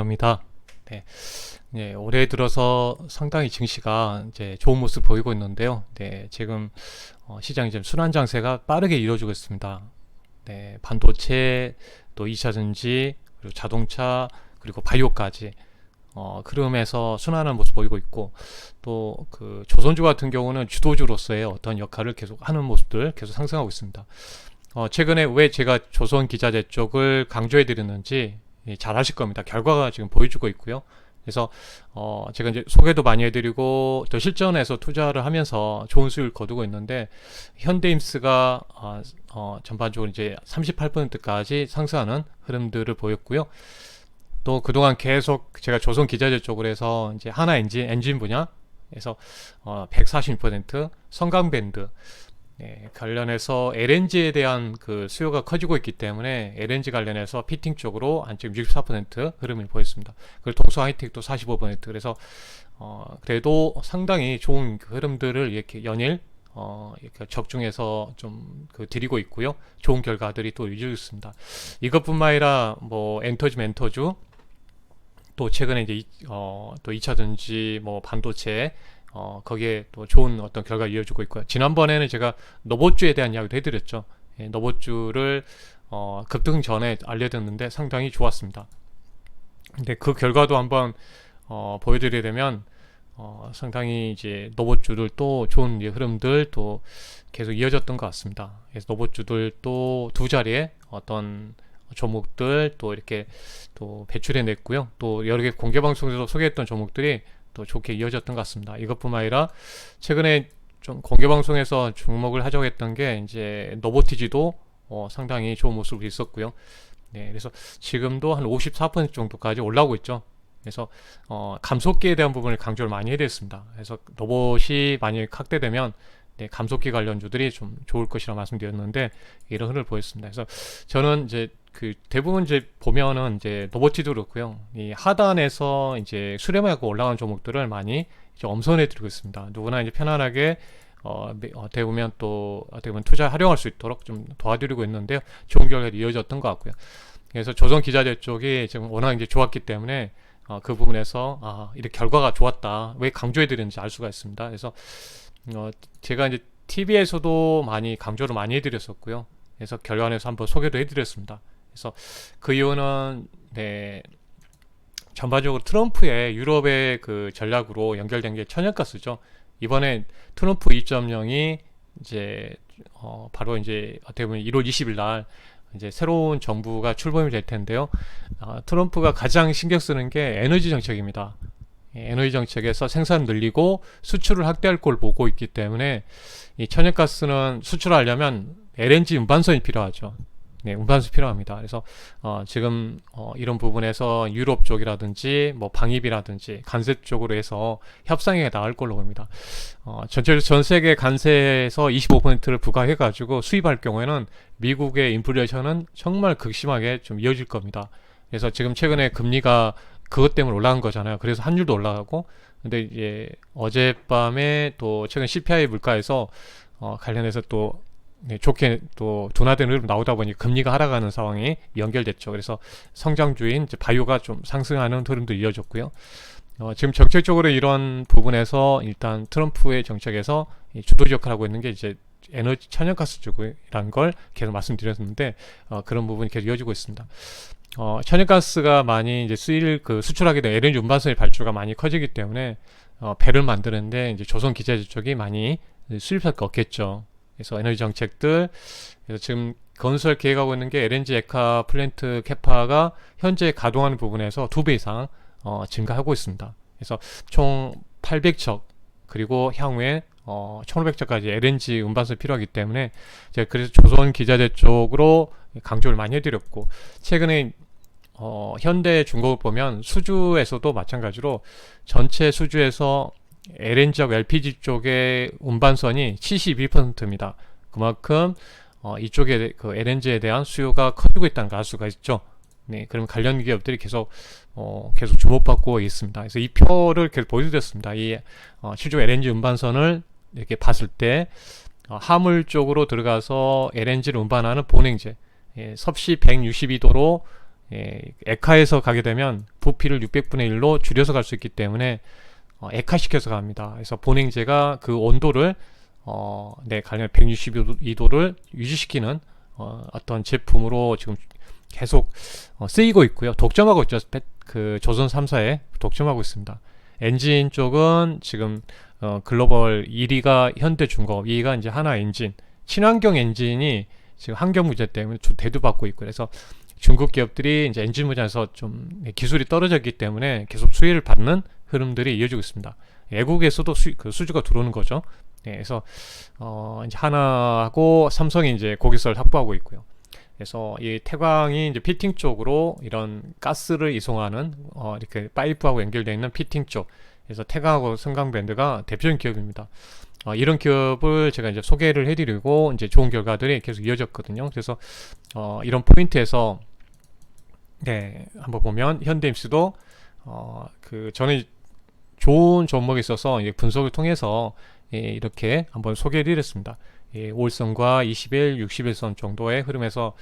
김영합니다. 네, 네, 올해 들어서 상당히 증시가 이제 좋은 모습 보이고 있는데요. 네, 지금 시장이 좀 순환 장세가 빠르게 이루어지고 있습니다. 네, 반도체, 또 2차 전지, 그리고 자동차, 그리고 바이오까지 흐름에서 순환하는 모습 보이고 있고, 또 그 조선주 같은 경우는 주도주로서의 어떤 역할을 계속 하는 모습들 계속 상승하고 있습니다. 최근에 왜 제가 조선 기자재 쪽을 강조해 드렸는지 잘 아실 겁니다. 결과가 지금 보여주고 있고요. 그래서 제가 이제 소개도 많이 해드리고 또 실전에서 투자를 하면서 좋은 수익을 거두고 있는데, 현대임스가 전반적으로 이제 38%까지 상승하는 흐름들을 보였고요. 또 그동안 계속 제가 조선 기자재 쪽으로 해서 이제 하나 엔진 분야에서 146%, 성강밴드 관련해서 LNG에 대한 그 수요가 커지고 있기 때문에 LNG 관련해서 피팅 쪽으로 한 지금 64% 흐름을 보였습니다. 그리고 동서 하이텍도 45%. 그래서 그래도 상당히 좋은 그 흐름들을 이렇게 연일 이렇게 적중해서 좀 드리고 있고요. 좋은 결과들이 또 이루어지고 있습니다. 이것뿐만 아니라 뭐 엔터지 멘터주, 또 최근에 이제 또 2차 전지, 뭐 반도체, 거기에 또 좋은 어떤 결과가 이어지고 있고요. 지난번에는 제가 노보주에 대한 이야기도 해드렸죠. 노보주를 급등 전에 알려드렸는데 상당히 좋았습니다. 근데 그 결과도 한번 보여드리게 되면 상당히 이제 노보주들 또 좋은 흐름들 또 계속 이어졌던 것 같습니다. 그래서 노보주들 또 두 자리에 어떤 종목들 또 이렇게 또 배출해 냈고요. 또 여러 개 공개 방송에서 소개했던 종목들이 또 좋게 이어졌던 것 같습니다. 이것뿐만 아니라 최근에 좀 공개 방송에서 주목을 하자고 했던 게 이제 노보티지도 상당히 좋은 모습이 있었고요. 네, 그래서 지금도 한 54% 정도까지 올라오고 있죠. 그래서 감속기에 대한 부분을 강조를 많이 해드렸습니다. 그래서 로봇이 만약에 확대되면 감속기 관련주들이 좀 좋을 것이라 말씀드렸는데 이런 흐름을 보였습니다. 그래서 저는 이제 대부분 이제 보면은 이제 로봇티도 그렇고요. 이 하단에서 이제 수렴하고 올라가는 종목들을 많이 이제 엄선해 드리고 있습니다. 누구나 이제 편안하게 어떻게 보면 또 어떻게 보면 투자 활용할 수 있도록 좀 도와드리고 있는데요. 좋은 결과가 이어졌던 것 같고요. 그래서 조선 기자재 쪽이 지금 워낙 이제 좋았기 때문에 그 부분에서 이렇게 결과가 좋았다, 왜 강조해 드렸는지 알 수가 있습니다. 그래서 제가 이제 TV에서도 많이 강조를 많이 해드렸었고요. 그래서 결과에서 한번 소개도 해드렸습니다. 그래서 그 이유는 전반적으로 트럼프의 유럽의 그 전략으로 연결된 게 천연가스죠. 이번에 트럼프 2.0이 이제 바로 이제 어떻게 보면 1월 20일 날 이제 새로운 정부가 출범이 될 텐데요. 트럼프가 가장 신경 쓰는 게 에너지 정책입니다. 에너지 정책에서 생산을 늘리고 수출을 확대할 걸 보고 있기 때문에 이 천연가스는 수출하려면 LNG 운반선이 필요하죠. 네, 운반선이 필요합니다. 그래서 지금 이런 부분에서 유럽 쪽이라든지 뭐 방입이라든지 관세 쪽으로 해서 협상에 나갈 걸로 봅니다. 전체적으로 전 세계 관세에서 25%를 부과해 가지고 수입할 경우에는 미국의 인플레이션은 정말 극심하게 좀 이어질 겁니다. 그래서 지금 최근에 금리가 그것 때문에 올라간 거잖아요. 그래서 환율도 올라가고, 근데 이제 어젯밤에 또 최근 CPI 물가에서 관련해서 또 좋게 또 둔화되는 흐름 나오다 보니 금리가 하락하는 상황이 연결됐죠. 그래서 성장주인 이제 바이오가 좀 상승하는 흐름도 이어졌고요. 지금 정책적으로 이런 부분에서 일단 트럼프의 정책에서 주도 역할을 하고 있는 게 이제 에너지 천연가스 쪽이라는 걸 계속 말씀드렸는데, 그런 부분이 계속 이어지고 있습니다. 천연가스가 많이 이제 수출하게 된 LNG 운반선의 발주가 많이 커지기 때문에 배를 만드는데 이제 조선 기자재 쪽이 많이 수입할 게 없겠죠. 그래서 에너지 정책들, 그래서 지금 건설 계획하고 있는 게 LNG 에카 플랜트 캐파가 현재 가동하는 부분에서 2배 이상 증가하고 있습니다. 그래서 총 800척, 그리고 향후에 1500척까지 LNG 운반선이 필요하기 때문에 제가 그래서 조선 기자재 쪽으로 강조를 많이 해드렸고, 최근에 현대 중공업 보면 수주에서도 마찬가지로 전체 수주에서 LNG하고 LPG 쪽의 운반선이 72%입니다. 그만큼 이쪽에 그 LNG에 대한 수요가 커지고 있다는 걸 알 수가 있죠. 네, 그럼 관련 기업들이 계속 주목받고 있습니다. 그래서 이 표를 계속 보여드렸습니다. 이 실제 LNG 운반선을 이렇게 봤을 때 화물 쪽으로 들어가서 LNG를 운반하는 본행제, 섭씨 162도로 에카에서 가게 되면 부피를 600분의 1로 줄여서 갈 수 있기 때문에 액화시켜서 갑니다. 그래서 본행제가 그 온도를 관련 162도를 유지시키는 어떤 제품으로 지금 계속 쓰이고 있고요. 독점하고 있죠. 그 조선 3사에 독점하고 있습니다. 엔진 쪽은 지금 글로벌 1위가 현대중공업, 2위가 이제 하나엔진, 친환경 엔진이 지금 환경 문제 때문에 대두받고 있고, 그래서 중국 기업들이 이제 엔진 분야에서 좀 기술이 떨어졌기 때문에 계속 수혜를 받는 흐름들이 이어지고 있습니다. 외국에서도 그 수주가 들어오는 거죠. 그래서 이제 하나하고 삼성이 이제 고객사를 확보하고 있고요. 그래서 이 태광이 이제 피팅 쪽으로 이런 가스를 이송하는 이렇게 파이프하고 연결되어 있는 피팅 쪽, 그래서 태광하고 성강밴드가 대표적인 기업입니다. 이런 기업을 제가 이제 소개를 해드리고 이제 좋은 결과들이 계속 이어졌거든요. 그래서 이런 포인트에서 한번 보면 현대임스도 그 전에 좋은 종목이 있어서 이제 분석을 통해서 이렇게 한번 소개해드렸습니다. 5일선과 20일, 60일선 정도의 흐름에서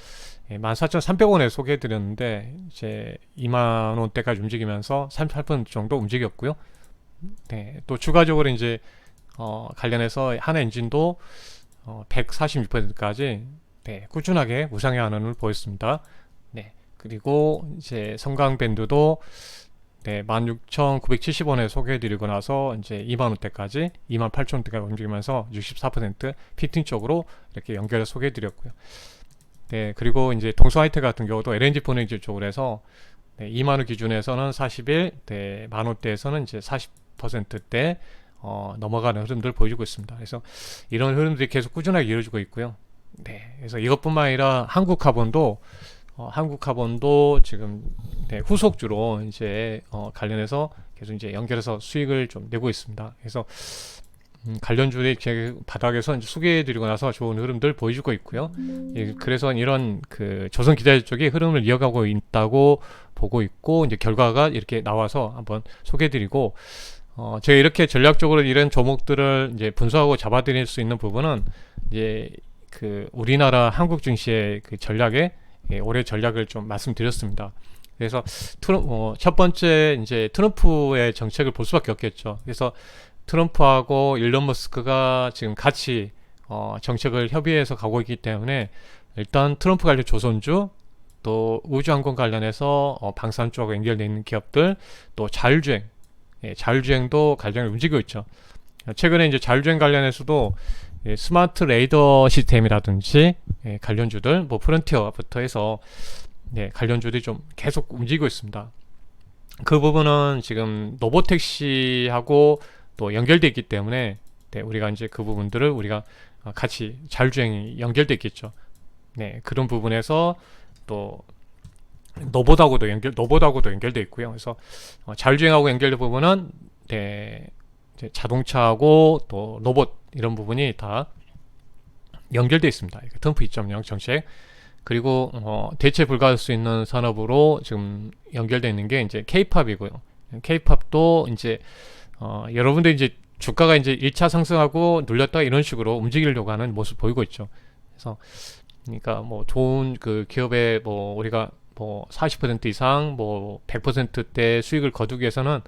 14,300원에 소개해드렸는데 이제 2만원대까지 움직이면서 38% 정도 움직였고요. 또 추가적으로 이제 관련해서 하나엔진도 146%까지 꾸준하게 우상향 하는을 보였습니다. 그리고 이제 성강밴드도 16,970원에 소개해드리고 나서 이제 2만원대까지 28,000원대까지 움직이면서 64% 피팅 쪽으로 이렇게 연결해 소개해드렸고요. 그리고 이제 동서하이텍 같은 경우도 LNG 포넥지 쪽으로 해서 2만원 기준에서는 41, 만원대에서는 이제 40%대 넘어가는 흐름들을 보여주고 있습니다. 그래서 이런 흐름들이 계속 꾸준하게 이어지고 있고요. 그래서 이것뿐만 아니라 한국카본도 지금 후속주로 이제 관련해서 계속 이제 연결해서 수익을 좀 내고 있습니다. 그래서 관련주들이 바닥에서 이제 소개해드리고 나서 좋은 흐름들 보여주고 있고요. 그래서 이런 그 조선 기자재 쪽이 흐름을 이어가고 있다고 보고 있고, 이제 결과가 이렇게 나와서 한번 소개해드리고, 제가 이렇게 전략적으로 이런 종목들을 이제 분석하고 잡아드릴 수 있는 부분은 이제 그 우리나라 한국 증시의 그 전략에 올해 전략을 좀 말씀드렸습니다. 그래서 첫 번째 이제 트럼프의 정책을 볼 수밖에 없겠죠. 그래서 트럼프하고 일론 머스크가 지금 같이 정책을 협의해서 가고 있기 때문에 일단 트럼프 관련 조선주, 또 우주항공 관련해서 방산 쪽하고 연결되어 있는 기업들, 또 자율주행도 관련을 움직이고 있죠. 최근에 이제 자율주행 관련해서도 스마트 레이더 시스템이라든지 관련주들, 뭐 프론티어부터 해서 관련주들이 좀 계속 움직이고 있습니다. 그 부분은 지금 로보택시하고 또 연결되어 있기 때문에 우리가 이제 그 부분들을 우리가 같이 자율주행이 연결되어 있겠죠. 그런 부분에서 또 로봇하고도 연결되어 있고요. 그래서 자율주행하고 연결된 부분은 자동차하고 또 로봇 이런 부분이 다 연결되어 있습니다. 트럼프 2.0 정책, 그리고 대체 불가할 수 있는 산업으로 지금 연결되어 있는 게 이제 K-팝이고요. K-팝도 이제 여러분들 이제 주가가 이제 1차 상승하고 눌렸다 이런 식으로 움직이려고 하는 모습 보이고 있죠. 그래서 그러니까 뭐 좋은 그 기업의 뭐 우리가 뭐 40% 이상 뭐 100%대 수익을 거두기 위해서는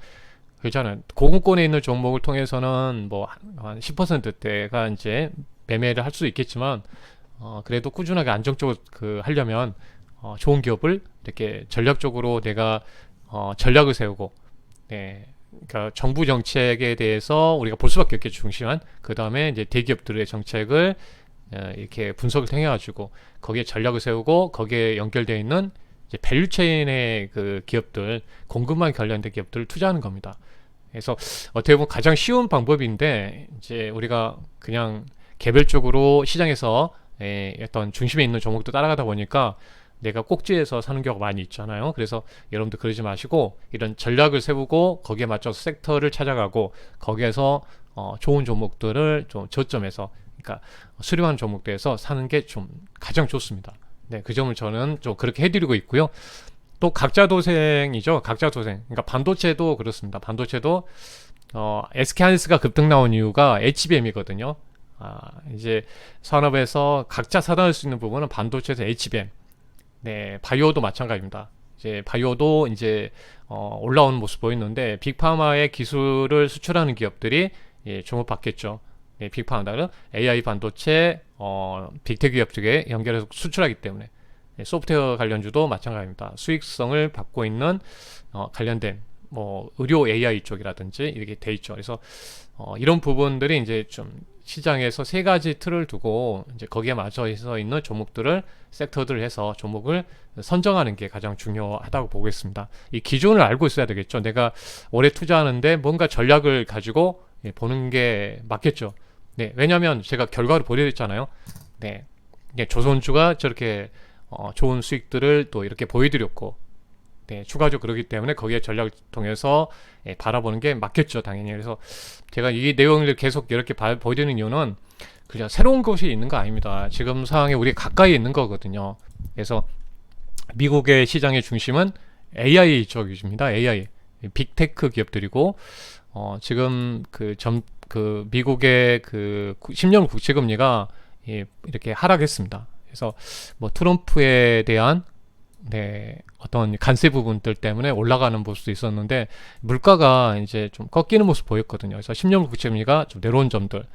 그렇잖아요. 고금권에 있는 종목을 통해서는 뭐 한 10%대가 이제 매매를 할 수 있겠지만 그래도 꾸준하게 안정적으로 하려면 좋은 기업을 이렇게 전략적으로 내가 전략을 세우고, 그러니까 정부 정책에 대해서 우리가 볼 수밖에 없겠죠. 중시한 그 다음에 이제 대기업들의 정책을 이렇게 분석을 통해 가지고 거기에 전략을 세우고 거기에 연결되어 있는 이제 밸류체인의 그 기업들, 공급망 관련된 기업들을 투자하는 겁니다. 그래서 어떻게 보면 가장 쉬운 방법인데 이제 우리가 그냥 개별적으로 시장에서 어떤 중심에 있는 종목도 따라가다 보니까 내가 꼭지에서 사는 경우가 많이 있잖아요. 그래서 여러분들 그러지 마시고 이런 전략을 세우고 거기에 맞춰서 섹터를 찾아가고 거기에서 좋은 종목들을 좀 저점에서, 그러니까 수렴한 종목들에서 사는 게 좀 가장 좋습니다. 그 점을 저는 좀 그렇게 해드리고 있고요. 또 각자 도생이죠. 각자 도생. 그러니까 반도체도 그렇습니다. 반도체도 SK하이닉스가 급등 나온 이유가 HBM이거든요. 이제 산업에서 각자 사단할 수 있는 부분은 반도체에서 HBM. 바이오도 마찬가지입니다. 이제 바이오도 이제 올라오는 모습 보이는데 빅파마의 기술을 수출하는 기업들이 예, 주목받겠죠. 예, 빅파마는 AI 반도체 빅테크 기업 쪽에 연결해서 수출하기 때문에 예, 소프트웨어 관련주도 마찬가지입니다. 수익성을 받고 있는 관련된 뭐 의료 AI 쪽이라든지 이렇게 돼 있죠. 그래서 이런 부분들이 이제 좀 시장에서 세 가지 틀을 두고 이제 거기에 맞춰서 있는 종목들을 섹터들을 해서 종목을 선정하는 게 가장 중요하다고 보고 있습니다. 이 기준을 알고 있어야 되겠죠. 내가 올해 투자하는데 뭔가 전략을 가지고 예, 보는 게 맞겠죠. 네, 왜냐하면 제가 결과를 보여드렸잖아요. 네, 예, 조선주가 저렇게 좋은 수익들을 또 이렇게 보여드렸고, 네, 추가적으로 그러기 때문에 거기에 전략을 통해서 예, 바라보는 게 맞겠죠, 당연히. 그래서 제가 이 내용을 계속 이렇게 보여드리는 이유는 그냥 새로운 것이 있는 거 아닙니다. 지금 상황에 우리 가까이 있는 거거든요. 그래서 미국의 시장의 중심은 AI 쪽입니다. AI 빅테크 기업들이고 지금 그 미국의 그 10년 국채금리가 예, 이렇게 하락했습니다. 그래서 뭐 트럼프에 대한 네, 어떤 관세 부분들 때문에 올라가는 모습도 있었는데 물가가 이제 좀 꺾이는 모습 보였거든요. 그래서 10년 국채금리가 좀 내려온 점들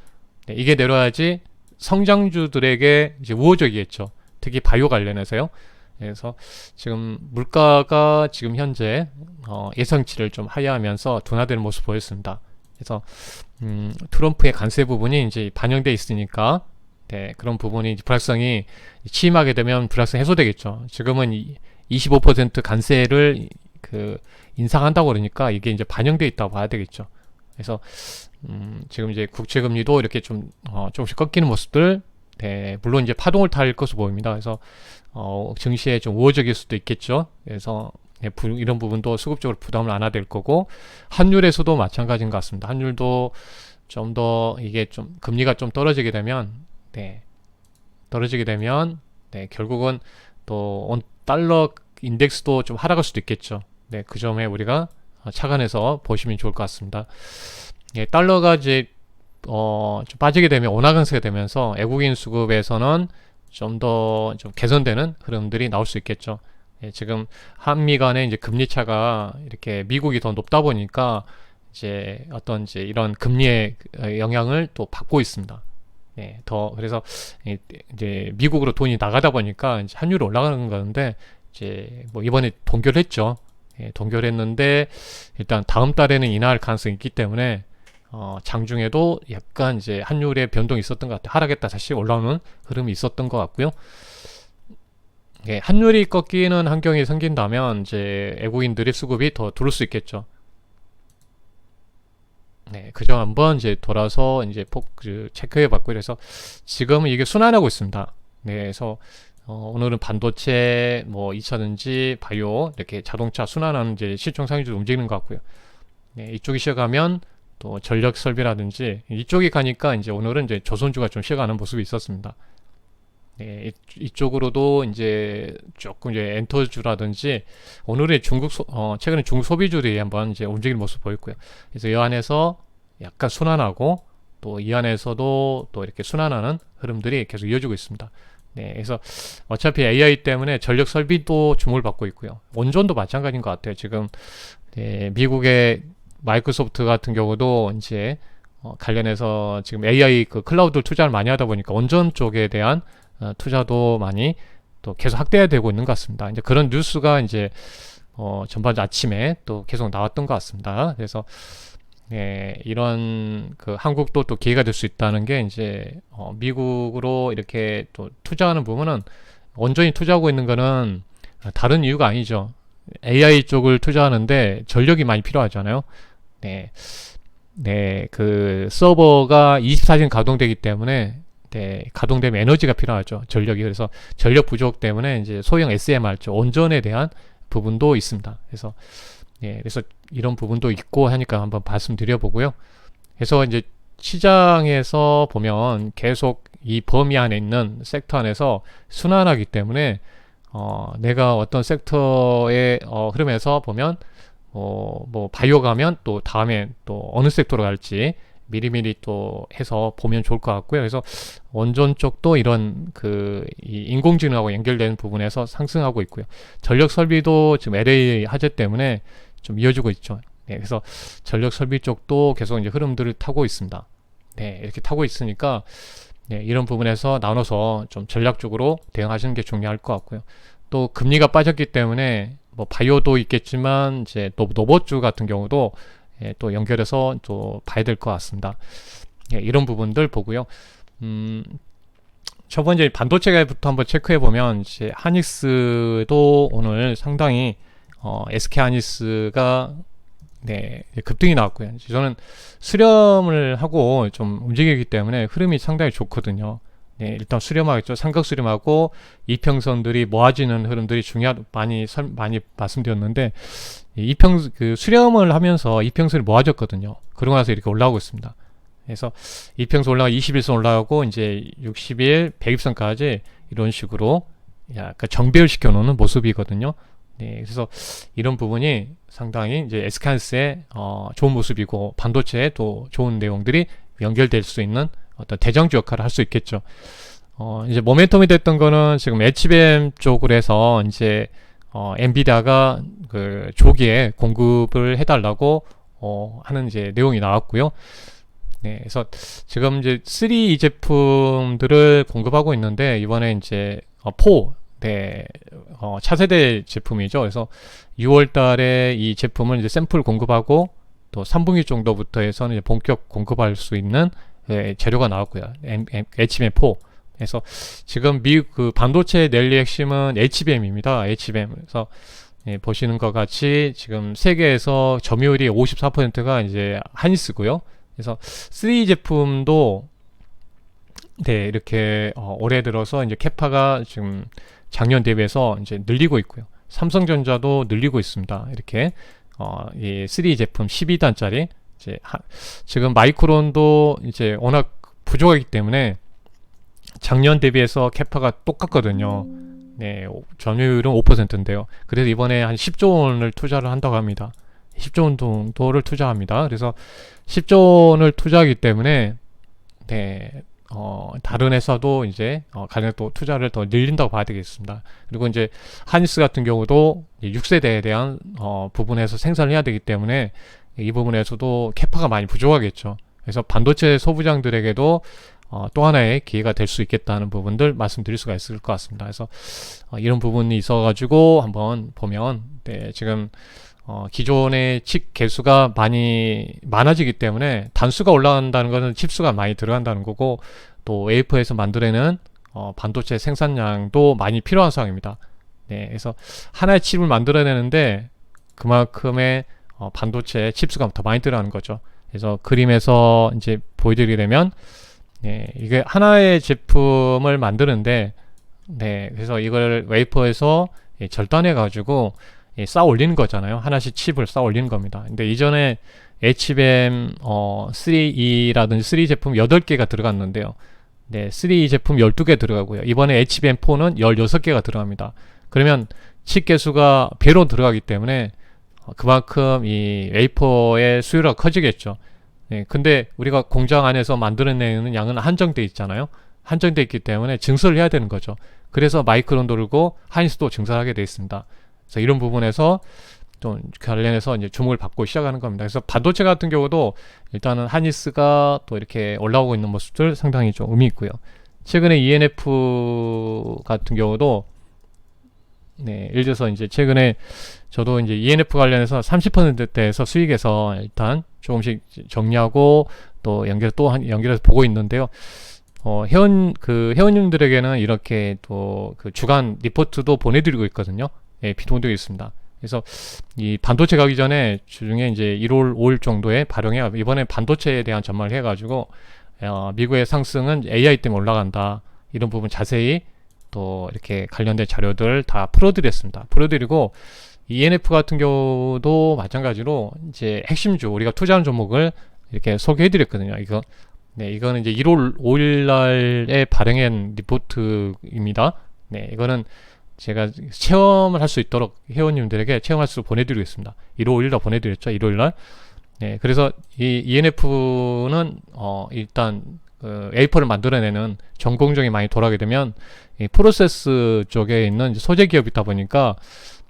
네, 이게 내려야지 성장주들에게 이제 우호적이겠죠. 특히 바이오 관련해서요. 그래서 지금 물가가 지금 현재 예상치를 좀 하회하면서 둔화되는 모습 보였습니다. 그래서 트럼프의 관세 부분이 이제 반영돼 있으니까 네, 그런 부분이 이제 불확성이 취임하게 되면 불확성 해소되겠죠. 지금은 25% 관세를 그 인상한다고 그러니까 이게 이제 반영돼 있다고 봐야 되겠죠. 그래서 지금 이제 국채금리도 이렇게 좀 조금씩 꺾이는 모습들, 네, 물론 이제 파동을 탈 것으로 보입니다. 그래서 증시에 좀 우호적일 수도 있겠죠. 그래서 네, 이런 부분도 수급적으로 부담을 안 해야 될 거고 환율에서도 마찬가지인 것 같습니다. 환율도 좀 더 이게 좀 금리가 좀 떨어지게 되면 네, 네, 결국은 또 달러 인덱스도 좀 하락할 수도 있겠죠. 네, 그 점에 우리가 착안해서 보시면 좋을 것 같습니다. 예, 달러가 이제 좀 빠지게 되면 원화 강세가 되면서 외국인 수급에서는 좀 더 좀 개선되는 흐름들이 나올 수 있겠죠. 예, 지금 한미 간의 이제 금리 차가 이렇게 미국이 더 높다 보니까 이제 어떤 이제 이런 금리의 영향을 또 받고 있습니다. 예, 그래서 이제 미국으로 돈이 나가다 보니까 이제 환율이 올라가는 건데 이제 뭐 이번에 동결했죠. 예, 동결했는데 일단 다음 달에는 인하할 가능성이 있기 때문에 장중에도 약간 이제 환율의 변동이 있었던 것 같아요. 하락했다 다시 올라오는 흐름이 있었던 것 같고요. 예, 환율이 꺾이는 환경이 생긴다면 이제 외국인들의 수급이 더 들어올 수 있겠죠. 네, 그점 한번 이제 돌아서 이제 체크해 봤고 그래서 지금은 이게 순환하고 있습니다. 네, 그래서 오늘은 반도체, 뭐 2차전지, 바이오 이렇게 자동차 순환하는 이제 시총 상위주도 움직이는 것 같고요. 네, 이쪽이 시작하면 또 전력 설비라든지 이쪽이 가니까 이제 오늘은 이제 조선주가 좀 시작하는 모습이 있었습니다. 네, 이쪽으로도 이제 조금 이제 엔터주라든지 오늘의 최근에 중국 소비주들이 한번 이제 움직이는 모습 보였고요. 그래서 이 안에서 약간 순환하고 또 이 안에서도 또 이렇게 순환하는 흐름들이 계속 이어지고 있습니다. 네, 그래서 어차피 AI 때문에 전력 설비도 주목을 받고 있고요. 원전도 마찬가지인 것 같아요. 지금 네, 미국의 마이크로소프트 같은 경우도 이제 관련해서 지금 AI 그 클라우드 투자를 많이 하다 보니까 원전 쪽에 대한 투자도 많이 또 계속 확대되고 있는 것 같습니다. 이제 그런 뉴스가 이제 전반 아침에 또 계속 나왔던 것 같습니다. 그래서 예, 이런 그 한국도 또 기회가 될 수 있다는 게 이제 미국으로 이렇게 또 투자하는 부분은 온전히 투자하고 있는 거는 다른 이유가 아니죠. AI 쪽을 투자하는데 전력이 많이 필요하잖아요. 네, 네, 그 서버가 24시간 가동되기 때문에 네, 가동되면 에너지가 필요하죠. 전력이. 그래서 전력 부족 때문에 이제 소형 SMR, 온전에 대한 부분도 있습니다. 그래서 예, 그래서 이런 부분도 있고 하니까 한번 말씀드려 보고요. 그래서 이제 시장에서 보면 계속 이 범위 안에 있는 섹터 안에서 순환하기 때문에 내가 어떤 섹터의 흐름에서 보면 뭐 바이오 가면 또 다음에 또 어느 섹터로 갈지 미리미리 또 해서 보면 좋을 것 같고요. 그래서 원전 쪽도 이런 이 인공지능하고 연결되는 부분에서 상승하고 있고요. 전력 설비도 지금 LA 화재 때문에 좀 이어지고 있죠. 네, 그래서 전력 설비 쪽도 계속 이제 흐름들을 타고 있습니다. 네, 이렇게 타고 있으니까 네, 이런 부분에서 나눠서 좀 전략적으로 대응하시는 게 중요할 것 같고요. 또 금리가 빠졌기 때문에 뭐 바이오도 있겠지만 이제 또 로봇주 같은 경우도 또 연결해서 또 봐야 될 것 같습니다. 이런 부분들 보고요. 첫 번째 반도체부터 한번 체크해 보면 이제 하닉스도 오늘 상당히 SK 하닉스가 네, 급등이 나왔고요. 저는 수렴을 하고 좀 움직이기 때문에 흐름이 상당히 좋거든요. 네, 일단 수렴하겠죠. 삼각 수렴하고 이평선들이 모아지는 흐름들이 많이 말씀드렸는데 수렴을 하면서 이평선이 모아졌거든요. 그러고 나서 이렇게 올라오고 있습니다. 그래서 이평선 올라가 21선 올라가고 이제 60일 100일선까지 이런 식으로 약간 정배열시켜 놓는 모습이거든요. 네, 그래서 이런 부분이 상당히 이제 SK하이닉스의 좋은 모습이고 반도체에 또 좋은 내용들이 연결될 수 있는 어떤 대장주 역할을 할 수 있겠죠. 이제 모멘텀이 됐던 거는 지금 HBM 쪽으로 해서 이제 엔비디아가 그 조기에 공급을 해달라고 하는 이제 내용이 나왔고요. 네, 그래서 지금 이제 3 제품들을 공급하고 있는데 이번에 이제 4 네, 차세대 제품이죠. 그래서 6월 달에 이 제품을 이제 샘플 공급하고 또 3분기 정도부터 해서는 이제 본격 공급할 수 있는 재료가 나왔고요. HBM4. 그래서 지금 그 반도체 랠리 핵심은 HBM입니다. HBM. 그래서 보시는 것 같이 지금 세계에서 점유율이 54%가 이제 하니스고요. 그래서 3 제품도 네, 이렇게 올해 들어서 이제 캐파가 지금 작년 대비해서 이제 늘리고 있고요. 삼성전자도 늘리고 있습니다. 이렇게 이 3 제품 12단짜리 지금 마이크론도 이제 워낙 부족하기 때문에 작년 대비해서 캐파가 똑같거든요. 네, 점유율은 5%인데요. 그래서 이번에 한 10조 원을 투자를 한다고 합니다. 10조 원 정도를 투자합니다. 그래서 10조 원을 투자하기 때문에 네, 다른 회사도 이제 가장 또 투자를 더 늘린다고 봐야 되겠습니다. 그리고 이제 하니스 같은 경우도 6세대에 대한 부분에서 생산을 해야 되기 때문에 이 부분에서도 캐파가 많이 부족하겠죠. 그래서 반도체 소부장들에게도 또 하나의 기회가 될 수 있겠다는 부분들 말씀드릴 수가 있을 것 같습니다. 그래서 이런 부분이 있어가지고 한번 보면 네, 지금 기존의 칩 개수가 많아지기 때문에 단수가 올라간다는 것은 칩수가 많이 들어간다는 거고 또 웨이퍼에서 만들어내는 반도체 생산량도 많이 필요한 상황입니다. 네, 그래서 하나의 칩을 만들어내는데 그만큼의 반도체 칩수가 더 많이 들어가는 거죠. 그래서 그림에서 이제 보여드리게 되면 네, 이게 하나의 제품을 만드는데 네, 그래서 이걸 웨이퍼에서 절단해 가지고 쌓아 올리는 거잖아요. 하나씩 칩을 쌓아 올리는 겁니다. 근데 이전에 HBM 3E라든지 3 제품 8개가 들어갔는데요. 네, 3 제품 12개 들어가고요. 이번에 HBM4는 16개가 들어갑니다. 그러면 칩 개수가 배로 들어가기 때문에 그만큼 이 웨이퍼의 수요가 커지겠죠. 네, 근데 우리가 공장 안에서 만들어내는 양은 한정돼 있잖아요. 한정돼 있기 때문에 증설을 해야 되는 거죠. 그래서 마이크론 돌고 하이닉스도 증설하게 되어 있습니다. 그래서 이런 부분에서 좀 관련해서 이제 주목을 받고 시작하는 겁니다. 그래서 반도체 같은 경우도 일단은 하니스가 또 이렇게 올라오고 있는 모습들 상당히 좀 의미 있고요. 최근에 ENF 같은 경우도 네, 예를 들어서 이제 최근에 저도 이제 ENF 관련해서 30%대에서 수익에서 일단 조금씩 정리하고 또 연결해서 보고 있는데요. 회원님들에게는 이렇게 또 그 주간 리포트도 보내드리고 있거든요. 예, 비동되어 있습니다. 그래서 이 반도체 가기 전에 주중에 이제 1월 5일 정도에 발용해 이번에 반도체에 대한 전망을 해가지고 미국의 상승은 AI 때문에 올라간다 이런 부분 자세히 또 이렇게 관련된 자료들 다 풀어드렸습니다. 풀어드리고 ENF 같은 경우도 마찬가지로 이제 핵심주 우리가 투자하는 종목을 이렇게 소개해드렸거든요. 이거는 이제 1월 5일 날에 발행한 리포트입니다. 네, 이거는 제가 체험을 할 수 있도록 회원님들에게 체험할 수 보내드리겠습니다. 1월 5일 날 보내드렸죠. 1월 5일 날. 네, 그래서 이 ENF는 일단 그 A4를 만들어내는 전 공정이 많이 돌아가게 되면 이 프로세스 쪽에 있는 이제 소재 기업이다 보니까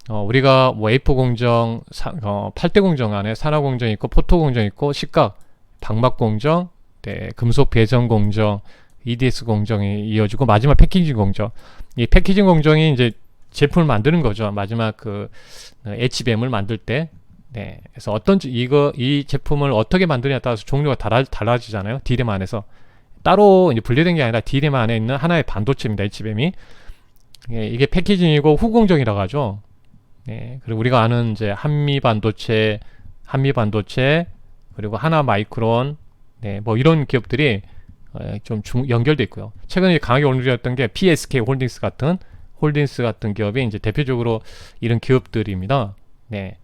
우리가 뭐 A4 공정, 8대 공정 안에 산화 공정이 있고 포토 공정이 있고 식각, 방막 공정, 네, 금속 배정 공정, EDS 공정이 이어지고 마지막 패키징 공정. 이 패키징 공정이 이제 제품을 만드는 거죠. 마지막 그 H뱀을 만들 때. 네. 그래서 이 제품을 어떻게 만드냐에 따라서 종류가 달라지잖아요. D램 안에서. 따로 이제 분리된 게 아니라 D램 안에 있는 하나의 반도체입니다. H뱀이. 예, 이게 패키징이고 후공정이라고 하죠. 네. 그리고 우리가 아는 이제 한미 반도체, 그리고 하나 마이크론, 네, 뭐 이런 기업들이 좀 연결돼 있고요. 최근에 강하게 올려졌던 게 PSK 홀딩스 같은 기업이 이제 대표적으로 이런 기업들입니다. 네.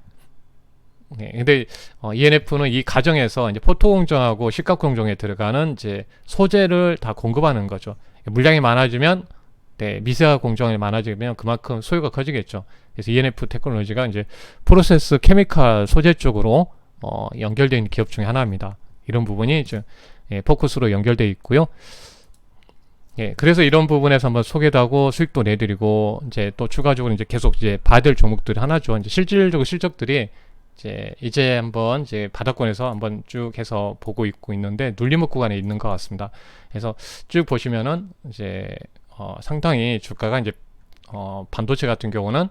네, 근데 ENF는 이 과정에서 이제 포토 공정하고 식각 공정에 들어가는 이제 소재를 다 공급하는 거죠. 물량이 많아지면, 네, 미세화 공정이 많아지면 그만큼 소요가 커지겠죠. 그래서 ENF 테크놀로지가 이제 프로세스 케미칼 소재 쪽으로 연결되어 있는 기업 중에 하나입니다. 이런 부분이 이제 포커스로 연결되어 있고요. 예, 그래서 이런 부분에서 한번 소개도 하고 수익도 내드리고 이제 또 추가적으로 이제 계속 이제 봐야 될 종목들이 하나죠. 이제 실질적으로 실적들이 이제 한번 이제 바닥권에서 한번 쭉 해서 보고 있는데 눌림목 구간에 있는 것 같습니다. 그래서 쭉 보시면은 이제 상당히 주가가 이제 반도체 같은 경우는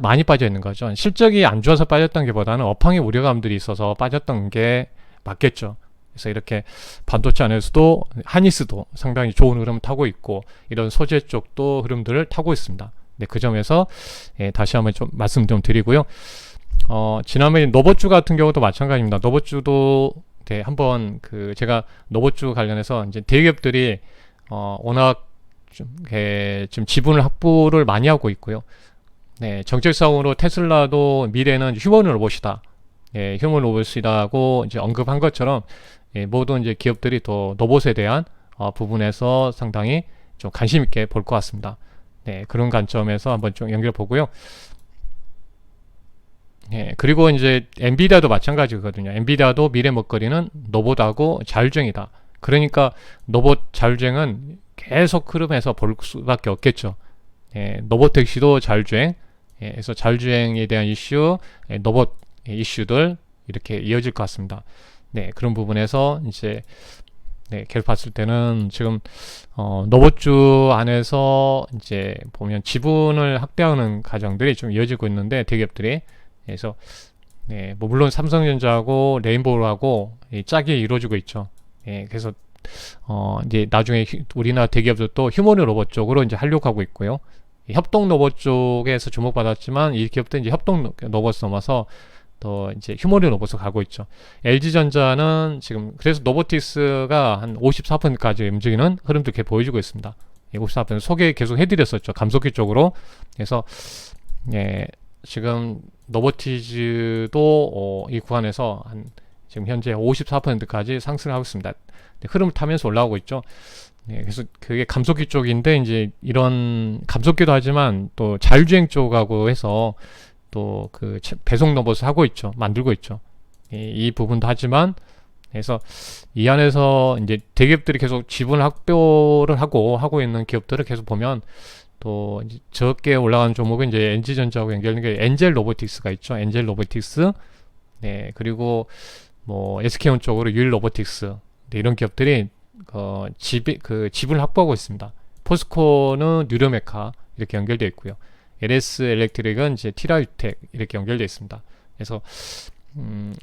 많이 빠져 있는 거죠. 실적이 안 좋아서 빠졌던 게 보다는 업황의 우려감들이 있어서 빠졌던 게 맞겠죠. 그래서 이렇게 반도체 안에서도 하니스도 상당히 좋은 흐름을 타고 있고 이런 소재 쪽도 흐름들을 타고 있습니다. 네, 그 점에서 다시 한번 좀 말씀 좀 드리고요. 지난번에 노보주 같은 경우도 마찬가지입니다. 노보주도 네, 한번 제가 노보주 관련해서 이제 대기업들이 워낙 지금 지분을 확보를 많이 하고 있고요. 네, 정책상으로 테슬라도 미래는 휴먼 로봇이다. 예, 휴먼 로봇이라고 이제 언급한 것처럼 모든 이제 기업들이 또 로봇에 대한 부분에서 상당히 좀 관심 있게 볼 것 같습니다. 네, 그런 관점에서 한번 좀 연결해 보고요. 예, 그리고 이제 엔비디아도 마찬가지거든요. 엔비디아도 미래 먹거리는 로봇하고 자율주행이다. 그러니까 로봇 자율주행은 계속 흐름에서 볼 수밖에 없겠죠. 예, 로봇택시도 자율주행, 그래서 자율주행에 대한 이슈, 로봇 이슈들 이렇게 이어질 것 같습니다. 네, 그런 부분에서 이제 계속 봤을 때는 지금 로봇주 안에서 이제 보면 지분을 확대하는 과정들이 좀 이어지고 있는데 대기업들이 그래서 네, 뭐 물론 삼성전자하고 레인보우하고 짝이 이루어지고 있죠. 예, 그래서 이제 나중에 우리나라 대기업들도 휴머니 로봇 쪽으로 이제 하려고 하고 있고요. 협동 로봇 쪽에서 주목받았지만 이 기업도 이제 협동 로봇 넘어서 또 이제 휴머니 로봇으로 가고 있죠. LG전자는 지금 그래서 로보틱스가 한 54%까지 움직이는 흐름도 이렇게 보여주고 있습니다. 54% 소개 계속 해드렸었죠. 감속기 쪽으로. 그래서 예, 지금 로보티즈도 이 구간에서 지금 현재 54%까지 상승하고 있습니다. 흐름을 타면서 올라오고 있죠. 네, 그래서 그게 감속기 쪽인데 이제 이런 감속기도 하지만 또 자율주행 쪽하고 해서 또 그 배송 로봇을 하고 있죠. 만들고 있죠. 이 부분도 하지만 그래서 이 안에서 이제 대기업들이 계속 지분 확보를 하고 있는 기업들을 계속 보면 또 이제 적게 올라가는 종목은 이제 NG전자하고 연결된 게 엔젤 로보틱스가 있죠. 엔젤 로보틱스. 네, 그리고 뭐 SK온 쪽으로 유일 로보틱스. 네, 이런 기업들이 지분을 확보하고 있습니다. 포스코는 뉴르메카 이렇게 연결되어 있고요. LS 엘렉트릭은 이제 티라유텍 이렇게 연결되어 있습니다. 그래서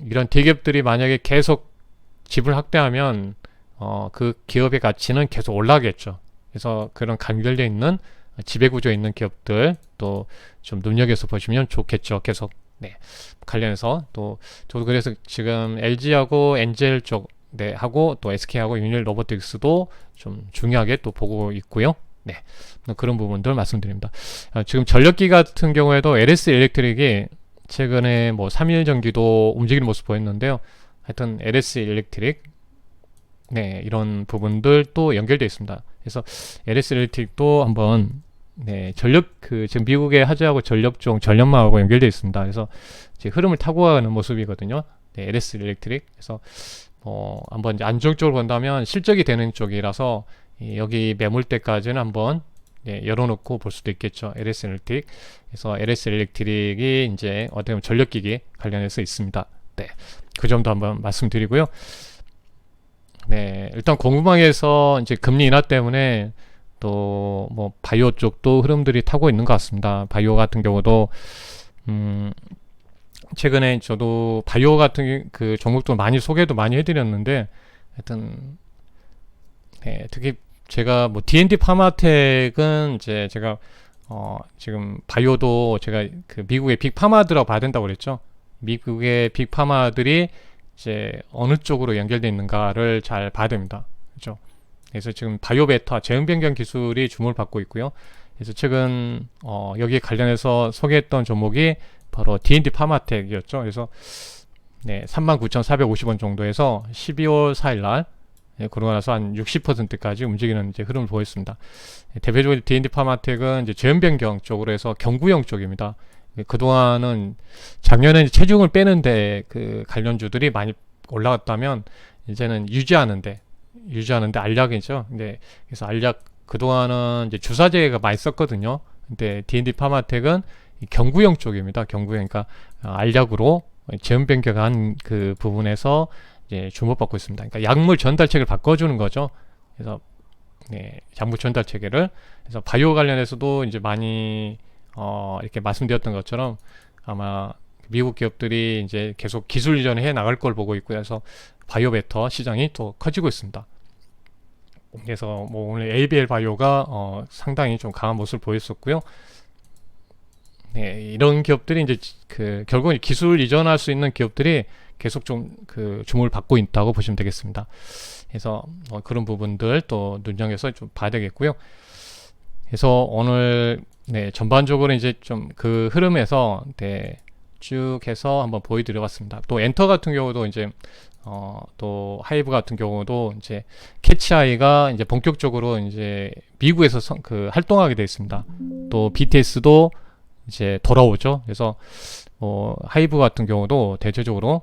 이런 대기업들이 만약에 계속 지분을 확대하면 그 기업의 가치는 계속 올라가겠죠. 그래서 그런 간결되어 있는 지배구조에 있는 기업들 또 좀 눈여겨서 보시면 좋겠죠. 계속 네, 관련해서 또 저도 그래서 지금 LG하고 엔젤 쪽 네, 하고 또 SK하고 유닐 로보틱스도 좀 중요하게 또 보고 있고요. 네, 그런 부분들 말씀드립니다. 지금 전력기 같은 경우에도 LS 일렉트릭이 최근에 뭐 3일 전기도 움직이는 모습 보였는데요. 하여튼 LS 일렉트릭 네, 이런 부분들 또 연결되어 있습니다. 그래서 LS 일렉트릭도 한번 네, 지금 미국의 화재하고 전력망하고 연결되어 있습니다. 그래서 이제 흐름을 타고 가는 모습이거든요. 네, LS 일렉트릭. 그래서 한번 이제 안정적으로 본다면 실적이 되는 쪽이라서 여기 매물대까지는 한번 열어놓고 볼 수도 있겠죠. LS 일렉트릭. 그래서 LS 일렉트릭이 이제 어떻게 보면 전력기기 관련해서 있습니다. 네, 그 점도 한번 말씀드리고요. 네, 일단 공급망에서 이제 금리 인하 때문에 또 뭐 바이오 쪽도 흐름들이 타고 있는 것 같습니다. 바이오 같은 경우도 최근에 저도 바이오 같은 그 종목도 많이 소개도 많이 해드렸는데 하여튼 네, 특히 제가 뭐 D&D 파마텍은 이제 제가 지금 바이오도 제가 그 미국의 빅파마들하고 봐야 된다고 그랬죠. 미국의 빅파마들이 이제 어느 쪽으로 연결되어 있는가를 잘 봐야 됩니다. 그렇죠? 그래서 지금 바이오 베타 제형 변경 기술이 주목을 받고 있고요. 그래서 최근 여기에 관련해서 소개했던 종목이 바로 D&D 파마텍이었죠. 그래서 네, 39,450원 정도에서 12월 4일 날 그러고 나서 한 60%까지 움직이는 이제 흐름을 보였습니다. 대표적으로 D&D 파마텍은 이제 제형 변경 쪽으로 해서 경구용 쪽입니다. 그동안은 작년에 체중을 빼는데 그 관련주들이 많이 올라갔다면 이제는 유지하는데 알약이죠. 근데 그래서 알약 그동안은 이제 주사제가 많이 썼거든요. 근데 D&D 파마텍은 경구용 쪽입니다. 경구용, 그러니까 알약으로 제형 변경한 그 부분에서 이제 주목받고 있습니다. 그러니까 약물 전달체계를 바꿔주는 거죠. 그래서 네, 약물 전달 체계를. 그래서 바이오 관련해서도 이제 많이 이렇게 말씀드렸던 것처럼 아마 미국 기업들이 이제 계속 기술 이전을 해 나갈 걸 보고 있고요. 그래서 바이오 베터 시장이 또 커지고 있습니다. 그래서 뭐 오늘 ABL 바이오가 상당히 좀 강한 모습을 보였었고요. 네, 이런 기업들이 이제 그 결국은 기술 이전할 수 있는 기업들이 계속 좀 그 주목을 받고 있다고 보시면 되겠습니다. 그래서 그런 부분들 또 눈여겨서 좀 봐야 되겠고요. 그래서 오늘 네, 전반적으로 이제 좀 그 흐름에서 네, 쭉 해서 한번 보여드려봤습니다. 또 엔터 같은 경우도 이제 또 하이브 같은 경우도 이제 캐치아이가 이제 본격적으로 이제 미국에서 그 활동하게 되어 있습니다. 또 BTS도 이제 돌아오죠. 그래서 하이브 같은 경우도 대체적으로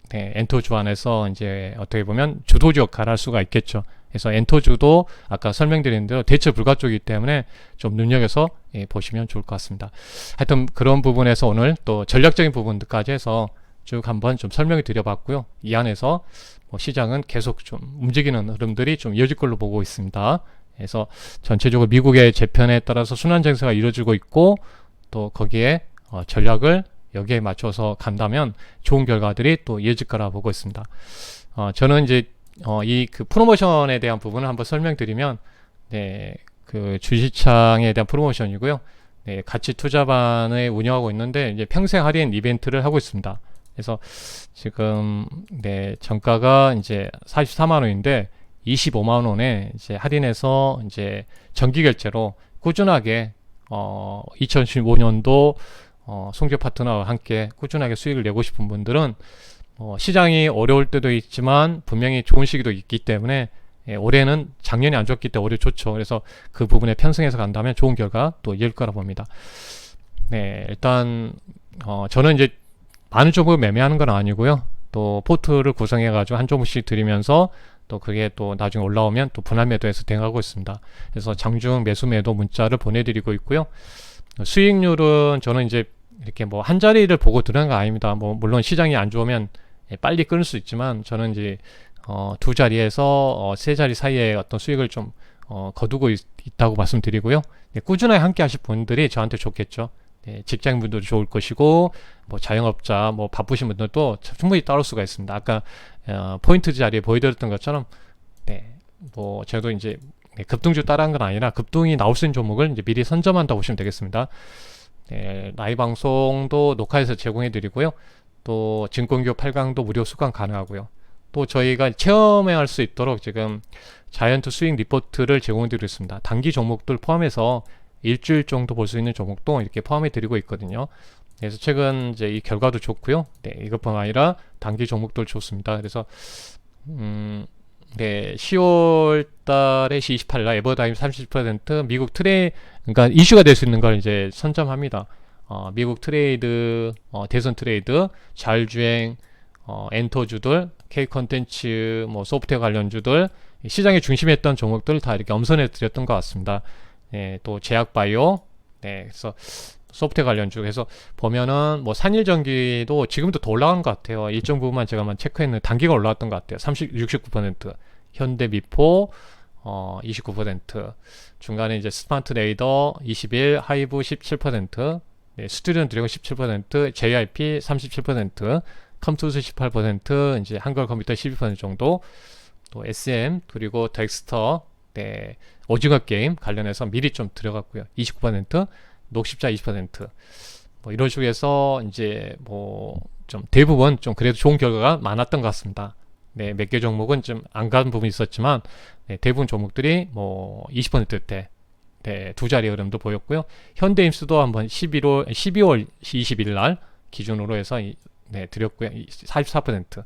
네, 엔터주 안에서 이제 어떻게 보면 주도주 역할을 할 수가 있겠죠. 그래서 엔터주도 아까 설명드린 대로 대처 불가 쪽이기 때문에 좀 눈여겨서 보시면 좋을 것 같습니다. 하여튼 그런 부분에서 오늘 또 전략적인 부분들까지 해서 쭉 한번 좀 설명을 드려봤고요. 이 안에서 뭐 시장은 계속 좀 움직이는 흐름들이 좀 이어질 걸로 보고 있습니다. 그래서 전체적으로 미국의 재편에 따라서 순환 정세가 이루어지고 있고 또 거기에 전략을 여기에 맞춰서 간다면 좋은 결과들이 또 이어질 거라 보고 있습니다. 저는 이제 이 그 프로모션에 대한 부분을 한번 설명드리면 네, 그 주식창에 대한 프로모션이고요. 네, 가치 투자반을 운영하고 있는데 이제 평생 할인 이벤트를 하고 있습니다. 그래서 지금 네, 정가가 이제 44만 원인데 25만 원에 이제 할인해서 이제 정기 결제로 꾸준하게 2015년도 송교 파트너와 함께 꾸준하게 수익을 내고 싶은 분들은 시장이 어려울 때도 있지만 분명히 좋은 시기도 있기 때문에 올해는 작년이 안 좋았기 때문에 올해 좋죠. 그래서 그 부분에 편승해서 간다면 좋은 결과 또 이을 거라 봅니다. 네, 일단 저는 이제 많은 종목을 매매하는 건 아니고요. 또 포트를 구성해 가지고 한 종목씩 드리면서 또 그게 또 나중에 올라오면 또 분할 매도해서 대응하고 있습니다. 그래서 장중 매수 매도 문자를 보내드리고 있고요. 수익률은 저는 이제 이렇게 뭐 한 자리를 보고 들어간 거 아닙니다. 뭐 물론 시장이 안 좋으면 빨리 끊을 수 있지만 저는 이제 두 자리에서 세 자리 사이에 어떤 수익을 좀 거두고 있다고 말씀드리고요. 네, 꾸준하게 함께 하실 분들이 저한테 좋겠죠. 네, 직장인분들도 좋을 것이고 뭐 자영업자 뭐 바쁘신 분들도 충분히 따를 수가 있습니다. 아까 포인트 자리에 보여드렸던 것처럼 네, 뭐 저도 이제 급등주 따라한 건 아니라 급등이 나올 수 있는 종목을 이제 미리 선점한다고 보시면 되겠습니다. 네, 라이브 방송도 녹화해서 제공해 드리고요. 또 증권기업 8강도 무료 수강 가능하고요. 또 저희가 체험할 수 있도록 지금 자이언트 수익 리포트를 제공해 드리고 있습니다. 단기 종목들 포함해서 일주일 정도 볼 수 있는 종목도 이렇게 포함해 드리고 있거든요. 그래서 최근 이제 이 결과도 좋고요. 네, 이것뿐 아니라 단기 종목들 좋습니다. 그래서 네, 10월 달에 28일 날 에버다임 30% 미국 그러니까 이슈가 될 수 있는 걸 이제 선점합니다. 미국 트레이드, 대선 트레이드, 자율주행, 엔터주들, K 컨텐츠, 뭐 소프트웨어 관련주들, 시장의 중심에 있던 종목들 다 이렇게 엄선해 드렸던 것 같습니다. 예, 또 제약바이오, 네, 그래서 소프트웨어 관련주. 그래서 보면은 뭐 산일전기도 지금도 더 올라간 것 같아요. 일정 부분만 제가 한번 체크했는데 단기가 올라왔던 것 같아요. 69%, 현대미포 29%, 중간에 이제 스마트 레이더 21, 하이브 17%, 네, 스튜디오 드래곤 17%, JIP 37%, 컴투스 18%, 이제 한글 컴퓨터 12% 정도, 또 SM 그리고 덱스터, 네, 오징어 게임 관련해서 미리 좀 들어갔고요. 29%, 녹십자 20%. 뭐 이런 식으로 해서 이제 뭐 좀 대부분 좀 그래도 좋은 결과가 많았던 것 같습니다. 네, 몇 개 종목은 좀 안 간 부분이 있었지만, 네, 대부분 종목들이 뭐 20%대, 네, 두 자리 흐름도 보였고요. 현대임수도 한번 12월 20일 날 기준으로 해서 네, 드렸고요. 44%,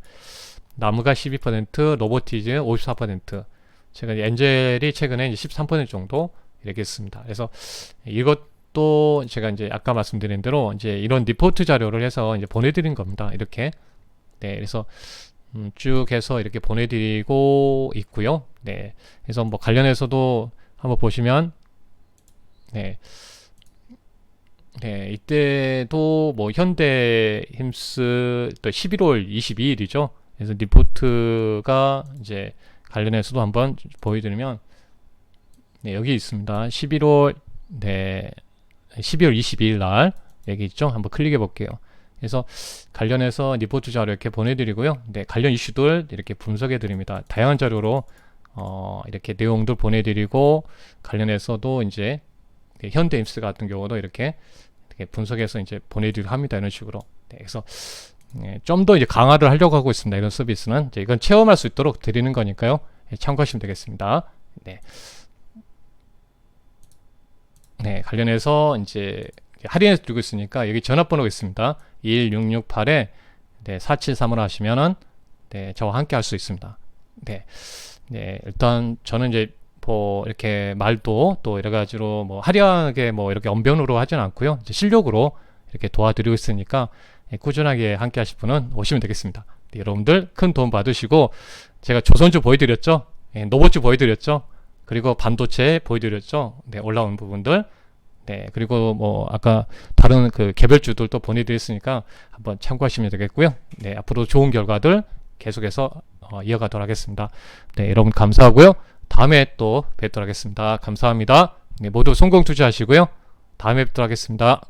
나무가 12%, 로보티즈 54%, 제가 엔젤이 최근에 13% 정도 이렇게 했습니다. 그래서 이것도 제가 이제 아까 말씀드린 대로 이제 이런 리포트 자료를 해서 이제 보내드린 겁니다. 이렇게. 네, 그래서 쭉 해서 이렇게 보내드리고 있고요. 네, 그래서 뭐 관련해서도 한번 보시면, 네, 네, 이때도 뭐 현대힘스 또 11월 22일이죠. 그래서 리포트가 이제 관련해서도 한번 보여드리면, 네, 여기 있습니다. 11월, 네, 12월 22일 날 여기 있죠. 한번 클릭해 볼게요. 그래서 관련해서 리포트 자료 이렇게 보내드리고요. 네, 관련 이슈들 이렇게 분석해 드립니다. 다양한 자료로 이렇게 내용들 보내드리고, 관련해서도 이제 현대임스 같은 경우도 이렇게 분석해서 이제 보내드리고 합니다. 이런 식으로. 네, 그래서 좀 더 이제 강화를 하려고 하고 있습니다. 이런 서비스는 이제 이건 체험할 수 있도록 드리는 거니까요. 참고하시면 되겠습니다. 네. 네, 관련해서 이제 할인해서 드리고 있으니까 여기 전화번호가 있습니다. 1668에 네, 4735로 하시면은 네, 저와 함께 할 수 있습니다. 네. 네, 일단 저는 이제 뭐 이렇게 말도 또 여러 가지로 뭐 화려하게 뭐 이렇게 언변으로 하진 않고요. 이제 실력으로 이렇게 도와드리고 있으니까 꾸준하게 함께 하실 분은 오시면 되겠습니다. 네, 여러분들 큰 도움 받으시고, 제가 조선주 보여드렸죠. 로봇주 보여드렸죠. 그리고 반도체 보여드렸죠. 네, 올라온 부분들. 네, 그리고 뭐 아까 다른 그 개별주들도 보내드렸으니까 한번 참고하시면 되겠고요. 네, 앞으로 좋은 결과들 계속해서 이어가도록 하겠습니다. 네, 여러분 감사하고요. 다음에 또 뵙도록 하겠습니다. 감사합니다. 네, 모두 성공 투자하시고요. 다음에 뵙도록 하겠습니다.